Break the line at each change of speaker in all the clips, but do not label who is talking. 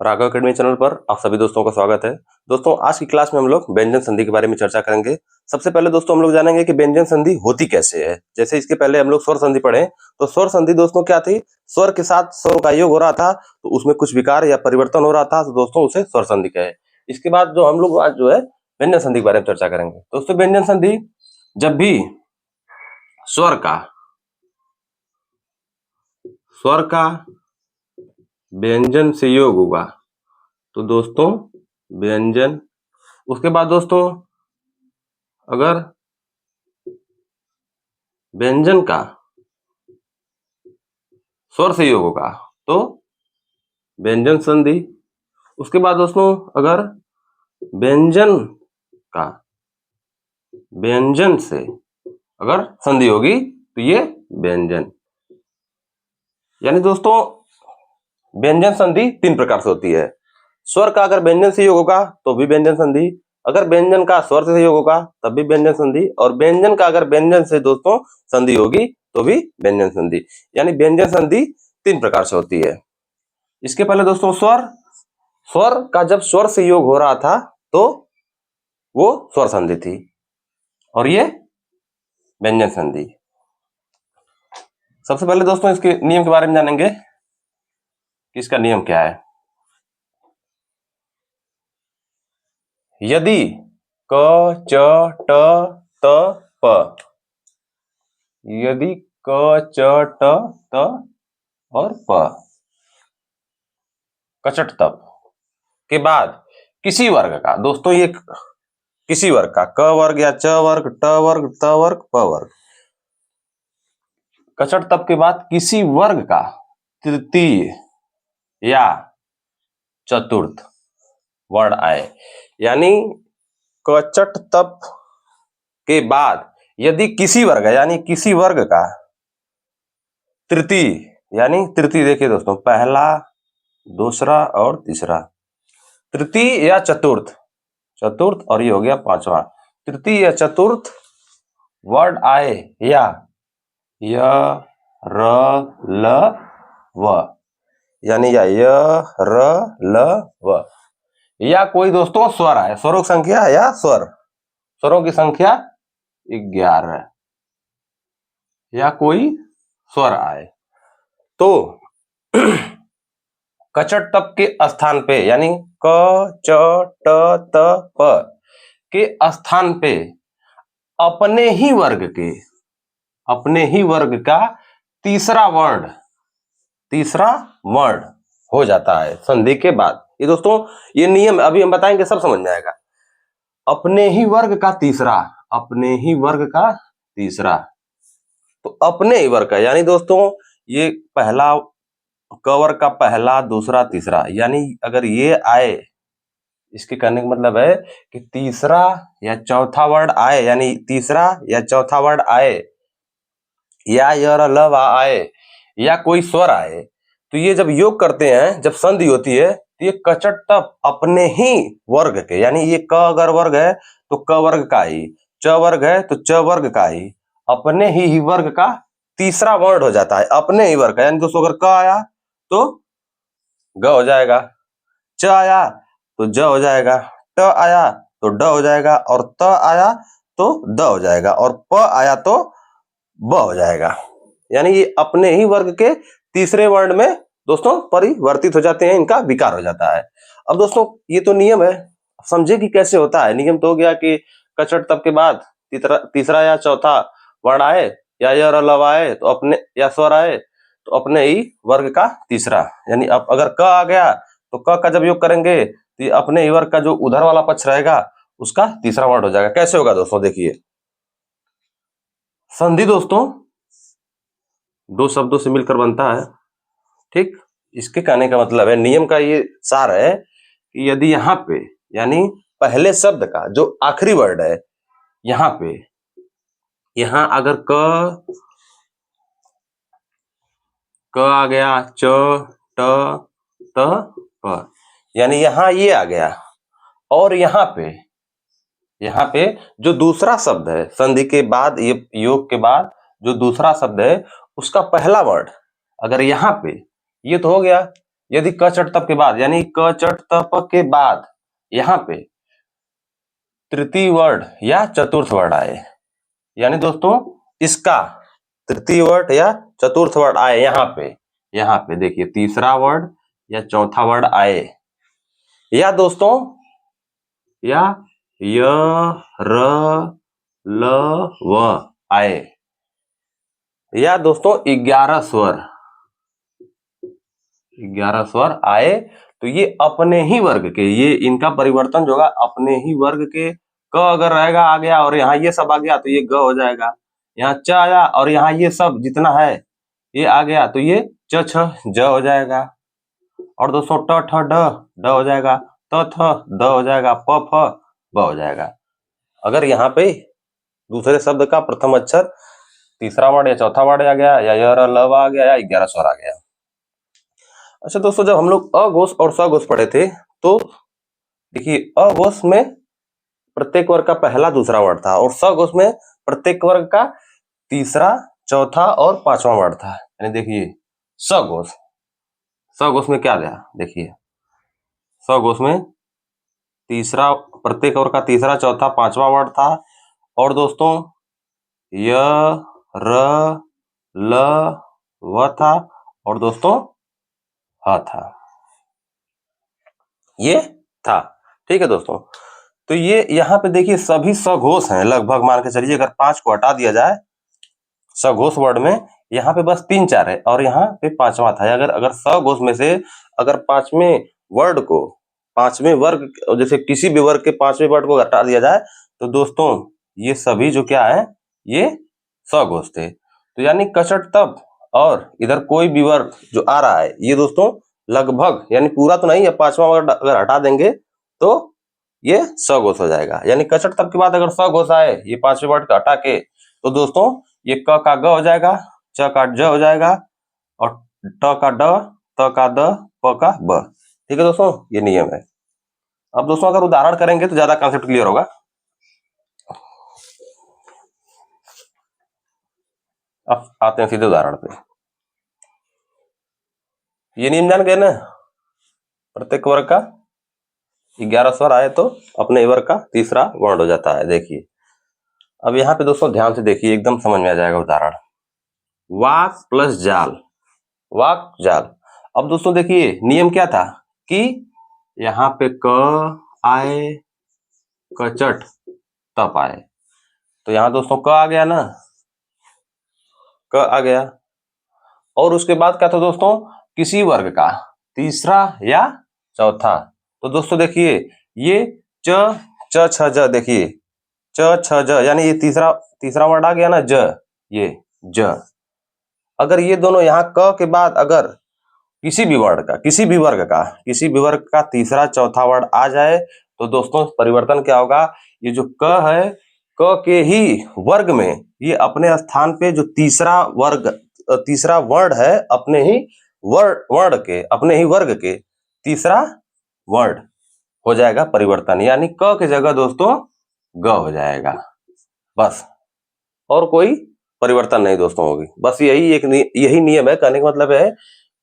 Raghav academy channel पर आप सभी दोस्तों का स्वागत है। दोस्तों आज की क्लास में हम लोग व्यंजन संधि के बारे में चर्चा करेंगे। सबसे पहले दोस्तों हम लोग जानेंगे कि व्यंजन संधि होती कैसे है। जैसे इसके पहले हम लोग स्वर संधि पढ़े, तो स्वर संधि दोस्तों क्या थी? स्वर के साथ स्वर का योग हो रहा था तो उसमें कुछ विकार या परिवर्तन हो रहा था, तो दोस्तों उसे स्वर संधि कहे। इसके बाद जो हम लोग आज जो है व्यंजन संधि के बारे में चर्चा करेंगे। दोस्तों व्यंजन संधि जब भी स्वर का व्यंजन से योग होगा तो दोस्तों व्यंजन, उसके बाद दोस्तों अगर व्यंजन का स्वर से योग होगा तो व्यंजन संधि। उसके बाद दोस्तों अगर व्यंजन का व्यंजन से अगर संधि होगी तो ये व्यंजन। यानी दोस्तों व्यंजन संधि तीन प्रकार से होती है। स्वर का अगर व्यंजन से योग होगा तो भी व्यंजन संधि, अगर व्यंजन का स्वर से योग होगा तब भी व्यंजन संधि, और व्यंजन का अगर व्यंजन से दोस्तों संधि होगी तो भी व्यंजन संधि। यानी व्यंजन संधि तीन प्रकार से होती है। इसके पहले दोस्तों स्वर का जब स्वर से योग हो रहा था तो वो स्वर संधि थी, और ये व्यंजन संधि। सबसे पहले दोस्तों इसके नियम के बारे में जानेंगे कि इसका नियम क्या है। यदि क च ट त प, यदि क च ट त और प कचट तप के बाद किसी वर्ग का, दोस्तों ये किसी वर्ग का, क वर्ग या च वर्ग, ट वर्ग, त वर्ग, प वर्ग, कचट तप के बाद किसी वर्ग का तृतीय या चतुर्थ वर्ण आए, यानी कचट तप के बाद यदि किसी वर्ग है, यानी किसी वर्ग का तृतीय, यानी तृतीय देखिए दोस्तों पहला, दूसरा और तीसरा, तृतीय या चतुर्थ और ये हो गया पांचवा, तृतीय या चतुर्थ वर्ड आए या य र ल व, यानी या र ल व, या कोई दोस्तों स्वर आए, स्वरों की संख्या या स्वरों की संख्या 11 या कोई स्वर आए तो कचट तप के स्थान पे, यानी क च ट त प के स्थान पे अपने ही वर्ग का तीसरा वर्ण हो जाता है संधि के बाद। ये दोस्तों ये नियम अभी हम बताएंगे, सब समझ में आएगा। अपने ही वर्ग का तीसरा, तो अपने ही वर्ग का, यानी दोस्तों ये पहला, क वर्ग का पहला, दूसरा, तीसरा, यानी अगर ये आए, इसके कहने का मतलब है कि तीसरा या चौथा वर्ड आए, यानी तीसरा या चौथा वर्ड आए या य र ल व आए या कोई स्वर आए, तो ये जब योग करते हैं, जब संधि होती है तो ये कचट तप अपने ही वर्ग के, यानी ये क अगर वर्ग है तो क वर्ग का ही, च वर्ग है तो च वर्ग का ही, अपने ही वर्ग का तीसरा वर्ण हो जाता है, अपने ही वर्ग का। यानी दोस्तों अगर क आया तो ग हो जाएगा, च आया तो ज हो जाएगा, ट आया तो ड हो जाएगा, और त आया तो द हो जाएगा, और प आया तो ब हो जाएगा। यानी ये अपने ही वर्ग के तीसरे वर्ण में दोस्तों परिवर्तित हो जाते हैं, इनका विकार हो जाता है। अब दोस्तों ये तो नियम है, समझे कि कैसे होता है। नियम तो हो गया कि कचट तप के बाद तीसरा या चौथा वर्ण आए या य र ल व आए तो अपने, या स्वर आए तो अपने ही वर्ग का तीसरा, यानी अब अगर क आ गया तो क का जब योग करेंगे तो अपने ही वर्ग का जो उधर वाला पक्ष रहेगा उसका तीसरा वर्ण हो जाएगा। कैसे होगा दोस्तों, देखिए संधि दोस्तों दो शब्दों से मिलकर बनता है, ठीक। इसके कहने का मतलब है, नियम का ये सार है कि यदि यहाँ पे, यानी पहले शब्द का जो आखिरी वर्ड है, यहाँ पे, यहाँ अगर क आ गया, च ट त प, यानी यहाँ ये आ गया, और यहाँ पे जो दूसरा शब्द है संधि के बाद, ये योग के बाद जो दूसरा शब्द है उसका पहला वर्ड अगर यहाँ पे, ये तो हो गया, यदि क चट तप के बाद, यानी क चट तप के बाद यहाँ पे तृतीय वर्ण या चतुर्थ वर्ण आए, यानी दोस्तों इसका तृतीय वर्ण या चतुर्थ वर्ण आए, यहाँ पे देखिए तीसरा वर्ण या चौथा वर्ण आए, या दोस्तों या य र ल व आए, या दोस्तों 11 स्वर आए, तो ये अपने ही वर्ग के, ये इनका परिवर्तन जो होगा अपने ही वर्ग के। क अगर रहेगा आ गया और यहाँ ये सब आ गया तो ये ग हो जाएगा, यहाँ च आया और यहाँ ये सब जितना है ये आ गया तो ये च छ ज हो जाएगा, और दोस्तों ट ठ ड हो जाएगा, त थ द हो जाएगा, प फ ब हो जाएगा। अगर यहाँ पे दूसरे शब्द का प्रथम अक्षर तीसरा वर्ण या चौथा वर्ण आ गया, या य र ल व आ गया, या 11 स्वर आ गया। अच्छा दोस्तों, जब हम लोग अघोष और सघोष पढ़े थे तो देखिए अघोष में प्रत्येक वर्ग का पहला दूसरा वर्ण था, और सघोष में प्रत्येक वर्ग का तीसरा चौथा और पांचवा वर्ण था। यानी देखिए सघोष में क्या गया, देखिए सघोष में तीसरा, प्रत्येक वर्ग का तीसरा चौथा पांचवा वर्ण था, और दोस्तों य र ल व था, और दोस्तों ह था, ये था। ठीक है दोस्तों, तो ये यहाँ पे देखिए सभी सघोष हैं लगभग, मान के चलिए अगर 5 को हटा दिया जाए सघोष वर्ण में, यहाँ पे बस 3 4 है और यहाँ पे पांचवा था। अगर सघोष में से अगर पांचवें वर्ड को, पांचवें वर्ग, जैसे किसी भी वर्ग के पांचवें वर्ड को हटा दिया जाए तो दोस्तों ये सभी जो क्या है, ये सघोष थे। तो यानी कचट तप और इधर कोई भी वर्ग जो आ रहा है ये दोस्तों लगभग, यानी पूरा तो नहीं है, पांचवा वर्ड अगर हटा देंगे तो ये सघोष हो जाएगा। यानी कचट तप के बाद अगर सघोष आए ये पांचवें वर्ड का हटा के, तो दोस्तों ये क का ग हो जाएगा, च का ज हो जाएगा, और ट का ड, त का द, प का ब। ठीक है दोस्तों, ये नियम है। अब दोस्तों अगर उदाहरण करेंगे तो ज्यादा कॉन्सेप्ट क्लियर होगा। अब आते हैं सीधे उदाहरण पे। ये नियम जान गए ना, प्रत्येक वर्ग का 11 स्वर आए तो अपने वर्ग का तीसरा वर्ण हो जाता है। देखिए अब यहाँ पे दोस्तों ध्यान से देखिए, एकदम समझ में आ जाएगा उदाहरण। वाक प्लस जाल, वाक जाल। अब दोस्तों देखिए नियम क्या था कि यहाँ पे क आए, कचट तप आए, तो यहाँ दोस्तों क आ गया ना, क आ गया, और उसके बाद क्या था दोस्तों, किसी वर्ग का तीसरा या चौथा। तो दोस्तों देखिए ये च च छ ज, देखिए च छ ज, यानी ये तीसरा वर्ड आ गया ना, ज, ये ज। अगर ये दोनों यहाँ क के बाद अगर किसी भी वर्ग का तीसरा चौथा वर्ड आ जाए तो दोस्तों परिवर्तन क्या होगा, ये जो क है, क के ही वर्ग में ये अपने स्थान पे जो तीसरा वर्ण है, अपने ही वर्ग के तीसरा वर्ण हो जाएगा परिवर्तन, यानी क की जगह दोस्तों ग हो जाएगा, बस, और कोई परिवर्तन नहीं दोस्तों होगी। बस यही नियम है। कहने का मतलब है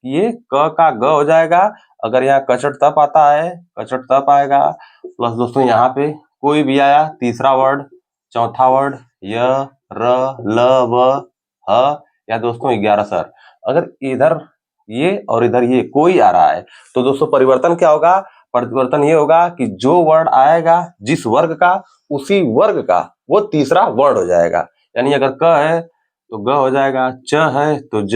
ये क का ग हो जाएगा। अगर यहाँ कचट तप आता है, कचट तप आएगा, प्लस दोस्तों यहाँ पे कोई भी आया तीसरा वर्ड, चौथा वर्ड, य र ल व ह, या दोस्तों 11 स्वर, अगर इधर ये और इधर ये कोई आ रहा है तो दोस्तों परिवर्तन क्या होगा, परिवर्तन ये होगा कि जो वर्ड आएगा जिस वर्ग का, उसी वर्ग का वो तीसरा वर्ड हो जाएगा। यानी अगर क है तो ग हो जाएगा, च है तो ज,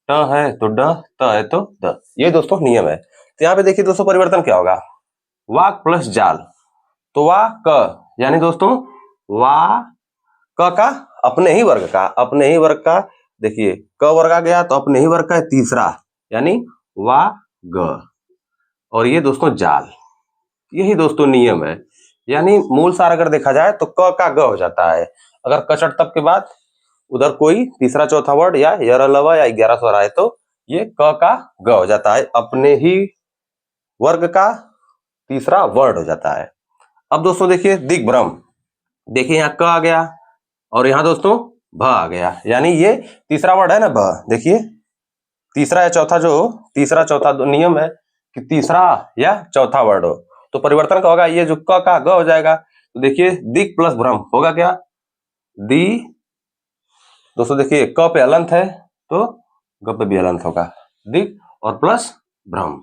ट है तो ड, त है तो द। ये दोस्तों नियम है। तो यहाँ पे देखिए दोस्तों परिवर्तन क्या होगा, वाक प्लस जाल, तो वा क, यानी दोस्तों वा क का अपने ही वर्ग का, देखिए क वर्ग आ गया तो अपने ही वर्ग का तीसरा, यानी वा ग, और ये दोस्तों जाल। यही दोस्तों नियम है। यानी मूल सार अगर देखा जाए तो क का ग हो जाता है। अगर कचट तप के बाद उधर कोई तीसरा चौथा वर्ड या यरलवा या 11 स्वर आए तो ये क का ग हो जाता है, अपने ही वर्ग का तीसरा वर्ड हो जाता है। अब दोस्तों देखिए दिग्भ्रम, देखिए यहाँ क आ गया और यहाँ दोस्तों भ आ गया, यानी ये तीसरा वर्ड है ना भ, देखिए तीसरा या चौथा जो तीसरा चौथा नियम है कि तीसरा या चौथा वर्ड हो तो परिवर्तन क्या होगा, ये जो क का ग हो जाएगा। तो देखिए दिक प्लस भ्रम होगा क्या, दी दोस्तों देखिए क पे हलंत है तो ग पे भी हलंत होगा, दिक और प्लस भ्रम।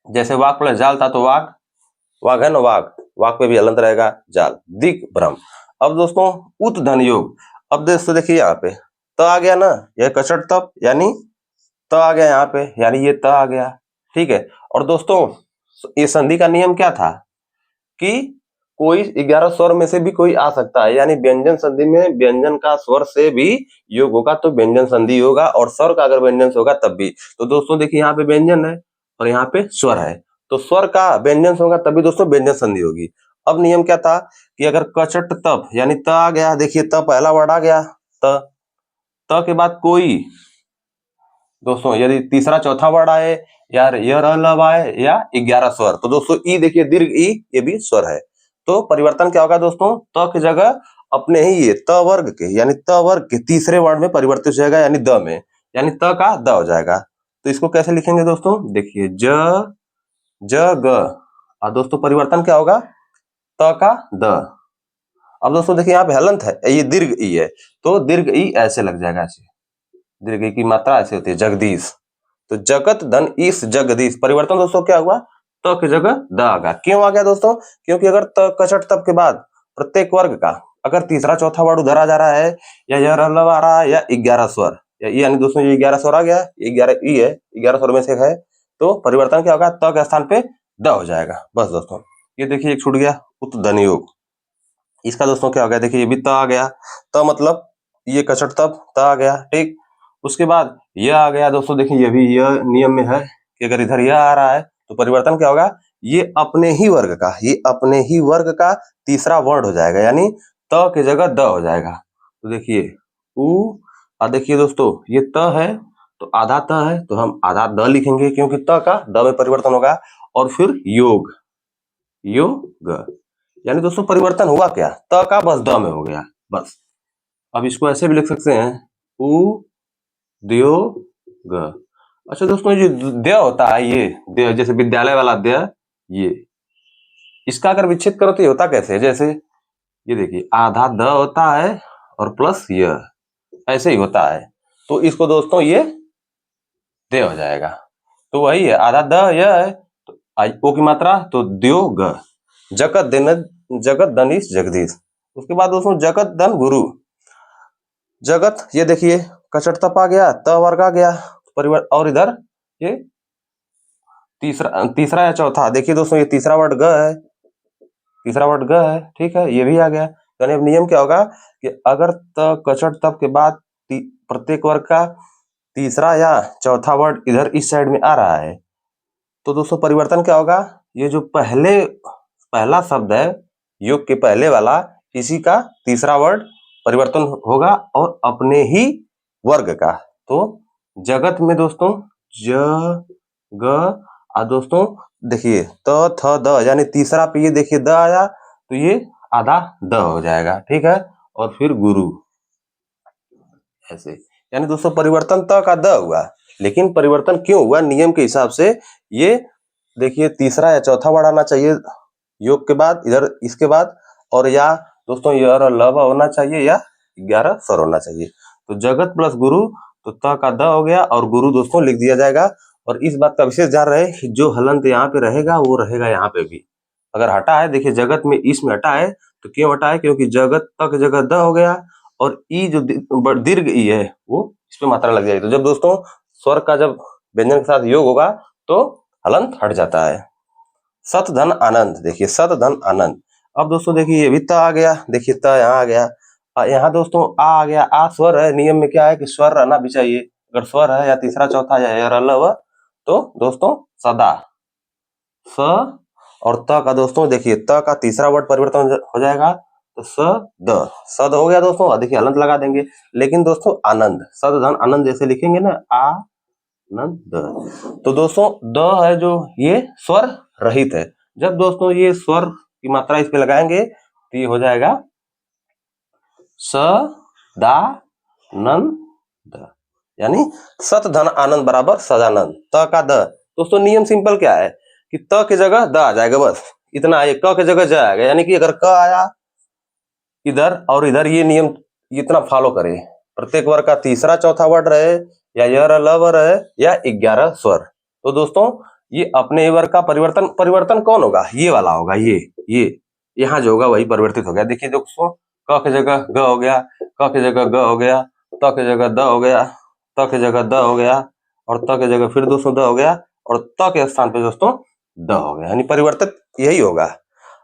जैसे वाक प्लस जाल था तो वाक, वाघ है ना वाक, वाक पे भी हलंत रहेगा जाल, दिक भ्रम। अब दोस्तों उत धन योग, अब दोस्तों देखिए यहाँ पे त आ गया ना, यह कचट तप यानी त आ गया यहाँ पे, यानी ये त आ गया, ठीक है। और दोस्तों ये संधि का नियम क्या था कि कोई 11 स्वर में से भी कोई आ सकता है, यानी व्यंजन संधि में व्यंजन का स्वर से भी योग होगा तो व्यंजन संधि होगा, और स्वर का अगर व्यंजन से होगा तब भी। तो दोस्तों देखिए यहाँ पे व्यंजन है और यहाँ पे स्वर है, तो स्वर का व्यंजन से होगा तभी दोस्तों व्यंजन संधि होगी। अब नियम क्या था कि अगर कचट तप यानी त आ गया, देखिए त पहला वर्ड आ गया, त के बाद कोई दोस्तों यदि तीसरा चौथा वर्ड आए या आए या 11 स्वर, तो दोस्तों ई देखिए दीर्घ ई ये भी स्वर है, तो परिवर्तन क्या होगा दोस्तों, त की जगह अपने ही ये त वर्ग के यानी त वर्ग के तीसरे वर्ड में परिवर्तित हो जाएगा, यानी द में, यानी त का द हो जाएगा। तो इसको कैसे लिखेंगे दोस्तों, देखिए ज ग, और दोस्तों परिवर्तन क्या होगा, त का द। अब दोस्तों देखिए यहाँ पे हलंत है, ये दीर्घ ई है तो दीर्घ ई ऐसे लग जाएगा, ऐसे दीर्घ ई की मात्रा ऐसे होती है जगदीश, तो जगत धन ईस जगदीश। परिवर्तन दोस्तों क्या हुआ, त की जगह द आ गया। क्यों आ गया दोस्तों, क्योंकि अगर त कचट तब के बाद प्रत्येक वर्ग का अगर तीसरा चौथा वर्ड उधर आ जा रहा है या यह आ रहा है या 11 स्वर, यानी दोस्तों ये 11 स्वर आ गया, 11 ई है, 11 स्वर में से है, तो परिवर्तन क्या होगा, त के स्थान पे द हो जाएगा। बस दोस्तों ये देखिए एक छूट गया उत धन योग, इसका दोस्तों क्या हो गया, देखिए ये भी त आ गया, त मतलब ये कचट तब त आ गया, ठीक। उसके बाद यह आ गया दोस्तों, देखिए ये भी यह नियम में है कि अगर इधर यह आ रहा है तो परिवर्तन क्या होगा, ये अपने ही वर्ग का, ये अपने ही वर्ग का तीसरा वर्ड हो जाएगा, यानी त की जगह द हो जाएगा। तो देखिए उ, और देखिए दोस्तों ये त है तो आधा त है तो हम आधा द लिखेंगे क्योंकि त का द में परिवर्तन होगा, और फिर योग योग, यानी दोस्तों परिवर्तन हुआ क्या, त का बस द में हो गया बस। अब इसको ऐसे भी लिख सकते हैं उ द्यो ग। अच्छा दोस्तों ये द्य होता है, ये द्य जैसे विद्यालय वाला द्य, ये इसका अगर विच्छेद करो तो ये होता कैसे है, जैसे ये देखिए आधा द होता है और प्लस य, ऐसे ही होता है, तो इसको दोस्तों ये द्य हो जाएगा। तो वही है आधा द य है तो ओ की मात्रा तो द्यो ग, जगत धनीश जगदीश। उसके बाद दोस्तों जगत धन गुरु, जगत ये देखिए कचट तप आ गया, त वर्ग आ गया, परिवर्तन, और इधर ये तीसरा या चौथा, देखिए दोस्तों ये तीसरा वर्ड ग है, तीसरा वर्ड ग है, ठीक है, ये भी आ गया। यानी अब नियम क्या होगा कि अगर त कचट तप के बाद प्रत्येक वर्ग का तीसरा या चौथा वर्ड इधर इस साइड में आ रहा है, तो दोस्तों परिवर्तन क्या होगा, ये जो पहला शब्द है योग के पहले वाला, इसी का तीसरा वर्ड परिवर्तन होगा और अपने ही वर्ग का। तो जगत में दोस्तों ज ग, और दोस्तों देखिए त थ द, यानी तीसरा पे ये देखिए द आया तो ये आधा द हो जाएगा, ठीक है, और फिर गुरु ऐसे, यानी दोस्तों परिवर्तन त का द हुआ, लेकिन परिवर्तन क्यों हुआ, नियम के हिसाब से ये देखिए तीसरा या चौथा वर्ड आना चाहिए योग के बाद इधर इसके बाद, और या दोस्तों यह लव होना चाहिए या 11 स्वर होना चाहिए। तो जगत प्लस गुरु, तो त का द हो गया और गुरु दोस्तों लिख दिया जाएगा। और इस बात का विशेष ध्यान रहे कि जो हलंत यहाँ पे रहेगा वो रहेगा यहाँ पे भी, अगर हटा है, देखिए जगत में इसमें हटा है, तो क्यों हटा है, क्योंकि जगत तक जगह द हो गया और ई जो दीर्घ ई है वो इस पे मात्रा लग जाएगी, तो जब दोस्तों स्वर का जब व्यंजन के साथ योग होगा तो हलंत हट जाता है। सत धन आनंद, देखिए सत धन आनंद। अब दोस्तों देखिए ये भी त आ गया, देखिए त यहाँ आ गया, यहाँ दोस्तों आ गया, आ स्वर है, नियम में क्या है कि स्वर रहना भी चाहिए, अगर स्वर है या तीसरा चौथा या रलव तो दोस्तों सदा, स और त का दोस्तों देखिए त का तीसरा वर्ड परिवर्तन हो जाएगा, तो स द, सद हो गया दोस्तों, देखिए हलंत लगा देंगे। लेकिन दोस्तों आनंद, सद धन आनंद जैसे लिखेंगे ना, आ नंद, तो दोस्तों द है जो ये स्वर रहित है, जब दोस्तों ये स्वर की मात्रा इस पे लगाएंगे तो ये हो जाएगा स दा नंद, यानी सत धन आनंद बराबर सदानंद। त का द, दोस्तों नियम सिंपल क्या है कि त के जगह द आ जाएगा, बस इतना है। क के जगह ज आएगा, यानी कि अगर क आया इधर और इधर, ये नियम इतना फॉलो करे, प्रत्येक वर्ग का तीसरा चौथा वर्ड रहे या य ल व रहे या 11 स्वर। तो दोस्तों ये अपने वर्ग का परिवर्तन कौन होगा, ये वाला होगा, ये यहाँ जो होगा वही परिवर्तित हो गया। देखिए दोस्तों, क के जगह ग हो गया, क के जगह ग हो गया, त के जगह द हो गया, त के जगह द हो गया, और त के जगह फिर दोस्तों द हो गया, और त के स्थान पे दोस्तों द हो गया, यानी परिवर्तित यही होगा।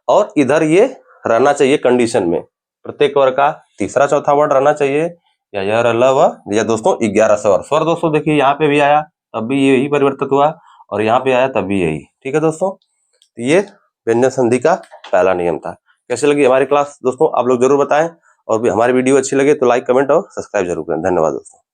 और इधर ये रहना चाहिए कंडीशन में, प्रत्येक वर्ग का तीसरा चौथा वर्ड रहना चाहिए, या य र ल व, या दोस्तों 11 स्वर। स्वर दोस्तों देखिए यहाँ पे भी आया तब भी यही परिवर्तित हुआ, और यहाँ पे आया तब भी यही। ठीक है दोस्तों, ये व्यंजन संधि का पहला नियम था। कैसे लगी हमारी क्लास दोस्तों, आप लोग जरूर बताएं, और भी हमारी वीडियो अच्छी लगे तो लाइक कमेंट और सब्सक्राइब जरूर करें। धन्यवाद दोस्तों।